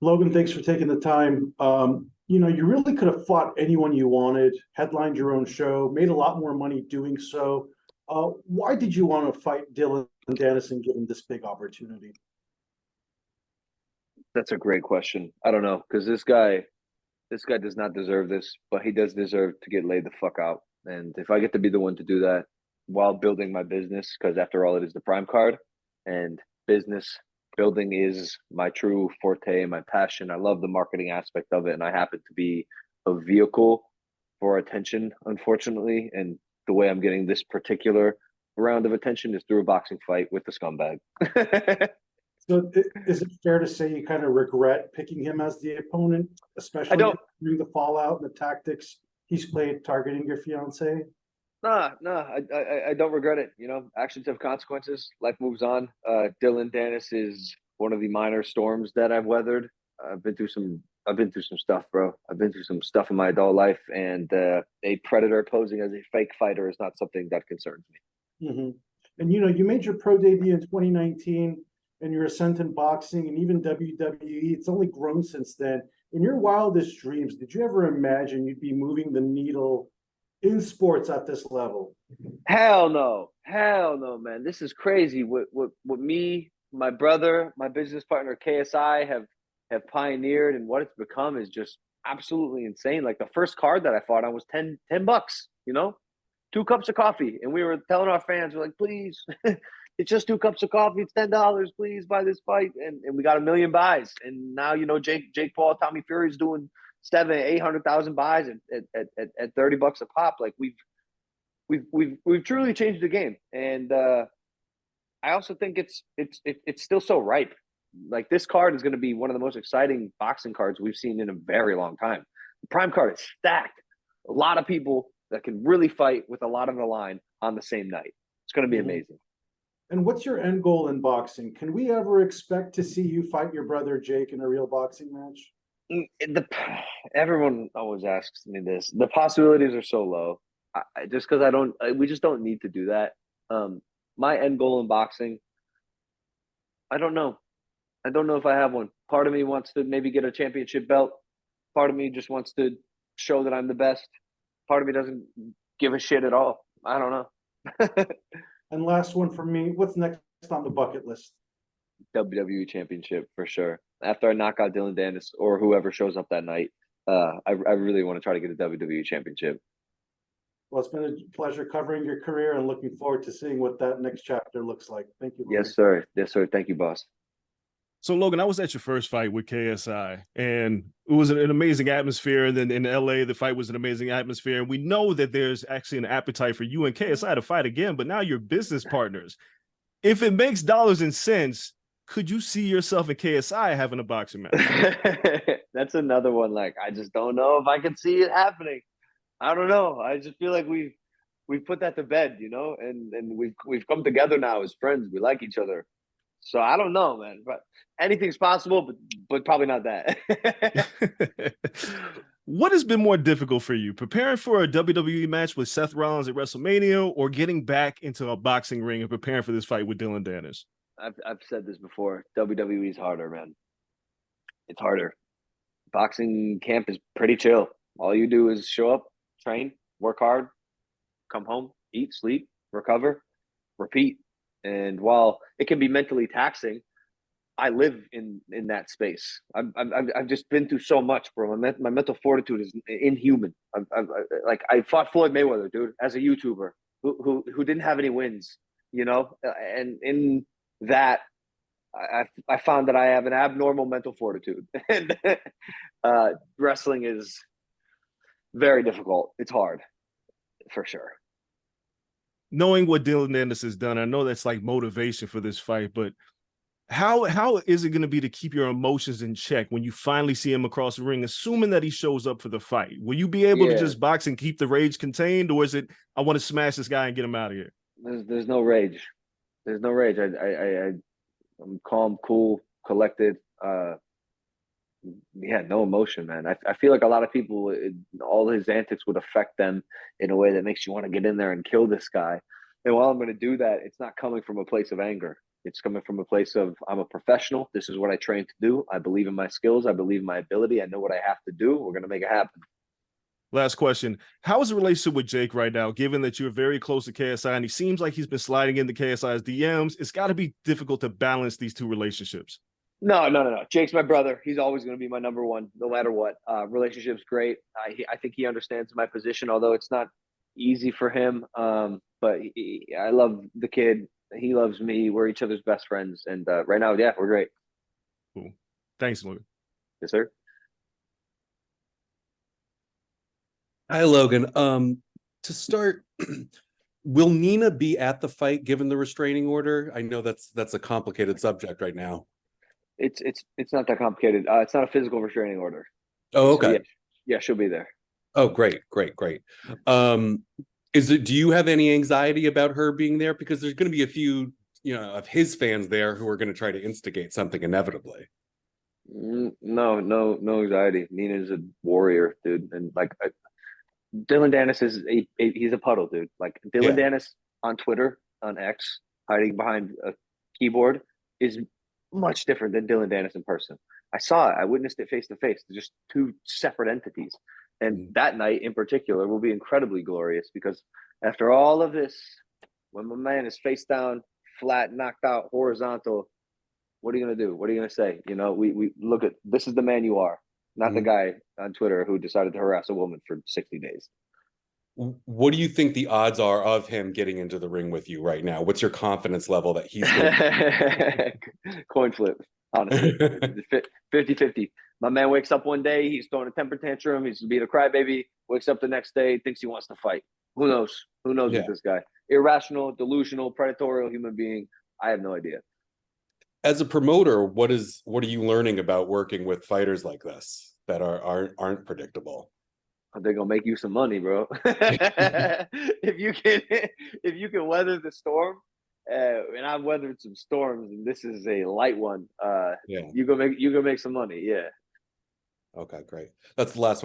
Logan, thanks for taking the time. You really could have fought anyone you wanted, headlined your own show, made a lot more money doing so. Why did you want to fight Dylan Dennis and give him this big opportunity? That's a great question. I don't know because this guy does not deserve this, but he does deserve to get laid the fuck out. And if I get to be the one to do that while building my business, because after all, it is the prime card, and business building is my true forte and my passion. I love the marketing aspect of it, and I happen to be a vehicle for attention, unfortunately. And the way I'm getting this particular round of attention is through a boxing fight with the scumbag. So is it fair to say you kind of regret picking him as the opponent, I especially don't. during the fallout and the tactics he's played targeting your fiance? I don't regret it. You know, actions have consequences. Life moves on. Dylan Dennis is one of the minor storms that I've weathered. I've been through some. I've been through some stuff, bro. I've been through some stuff in my adult life, and a predator posing as a fake fighter is not something that concerns me. Hmm. And you made your pro debut in 2019, and your ascent in boxing and even WWE. It's only grown since then. In your wildest dreams, did you ever imagine you'd be moving the needle in sports at this level? Hell no, man. This is crazy. What me, my brother, my business partner KSI have pioneered, and what it's become is just absolutely insane. Like the first card that I fought on was 10 bucks. You know, 2 cups of coffee, and we were telling our fans, we're like, please, it's just 2 cups of coffee. It's $10. Please buy this fight, and we got a million buys. And now Jake Paul, Tommy Fury's doing 700,000 800,000 buys at $30 a pop. Like we've truly changed the game, and I also think it's still so ripe. Like this card is going to be one of the most exciting boxing cards we've seen in a very long time. The prime card is stacked. A lot of people that can really fight with a lot on the line on the same night. It's going to be Mhm. amazing. And what's your end goal in boxing? Can we ever expect to see you fight your brother Jake in a real boxing match? The everyone always asks me this. The possibilities are so low. Just because we just don't need to do that. My end goal in boxing, I don't know. I don't know if I have one. Part of me wants to maybe get a championship belt. Part of me just wants to show that I'm the best. Part of me doesn't give a shit at all. I don't know. And last one for me, what's next on the bucket list? WWE Championship for sure. After I knock out Dylan Dennis or whoever shows up that night, I really want to try to get a WWE Championship. Well, it's been a pleasure covering your career and looking forward to seeing what that next chapter looks like. Thank you, Logan. Yes, sir. Yes, sir. Thank you, boss. So, Logan, I was at your first fight with KSI, and it was an amazing atmosphere. And then in LA, the fight was an amazing atmosphere. And we know that there's actually an appetite for you and KSI to fight again, but now you're business partners. If it makes dollars and cents, could you see yourself and KSI having a boxing match? That's another one. Like, I just don't know if I can see it happening. I don't know. I just feel like we've put that to bed, and we've come together now as friends. We like each other. So I don't know, man. But anything's possible, but probably not that. What has been more difficult for you, preparing for a WWE match with Seth Rollins at WrestleMania, or getting back into a boxing ring and preparing for this fight with Dylan Dennis? I've said this before. WWE is harder, man. It's harder. Boxing camp is pretty chill. All you do is show up, train, work hard, come home, eat, sleep, recover, repeat. And while it can be mentally taxing, I live in that space. I've just been through so much, bro. My mental fortitude is inhuman. I fought Floyd Mayweather, dude, as a YouTuber who didn't have any wins, and in that I found that I have an abnormal mental fortitude, and wrestling is very difficult. It's hard, for sure. Knowing what Dylan Dennis has done, I know that's like motivation for this fight, but how is it going to be to keep your emotions in check when you finally see him across the ring, assuming that he shows up for the fight? Will you be able to Yeah, just box and keep the rage contained, or is it I want to smash this guy and get him out of here? there's no rage. There's no rage. I'm calm, cool, collected. Yeah, no emotion, man. I feel like a lot of people, all his antics would affect them in a way that makes you want to get in there and kill this guy. And while I'm going to do that, it's not coming from a place of anger. It's coming from a place of I'm a professional. This is what I train to do. I believe in my skills. I believe in my ability. I know what I have to do. We're gonna make it happen. Last question. How is the relationship with Jake right now, given that you're very close to KSI and he seems like he's been sliding into KSI's DMs? It's got to be difficult to balance these two relationships. No. Jake's my brother. He's always going to be my number one, no matter what. Relationship's great. I think he understands my position, although it's not easy for him. But I love the kid. He loves me. We're each other's best friends. And right now, yeah, we're great. Cool. Thanks, Logan. Yes, sir. Hi, Logan. To start, will Nina be at the fight given the restraining order? I know that's a complicated subject right now. It's not that complicated. It's not a physical restraining order. Oh, okay. So yeah, she'll be there. Oh, great. Do you have any anxiety about her being there? Because there's going to be a few, of his fans there who are going to try to instigate something inevitably. No anxiety. Nina's a warrior, dude, and like Dylan Dennis is he's a puddle, dude. Like Dylan Dennis on Twitter, on X, hiding behind a keyboard is much different than Dylan Dennis in person. I saw it. I witnessed it face to face. They're just two separate entities. And that night in particular will be incredibly glorious because after all of this, when my man is face down, flat, knocked out, horizontal, what are you going to do? What are you going to say? We look at, this is the man you are, not the guy on Twitter who decided to harass a woman for 60 days. What do you think the odds are of him getting into the ring with you right now? What's your confidence level that he's going to... Coin flip, honestly. 50-50. My man wakes up one day, he's throwing a temper tantrum, he's being a crybaby, wakes up the next day, thinks he wants to fight. Who knows? Who knows with this guy? Irrational, delusional, predatory human being. I have no idea. As a promoter, what are you learning about working with fighters like this that aren't predictable? They're gonna make you some money, bro. if you can weather the storm, and I've weathered some storms, and this is a light one. You gonna make some money, yeah. Okay, great. That's the last one.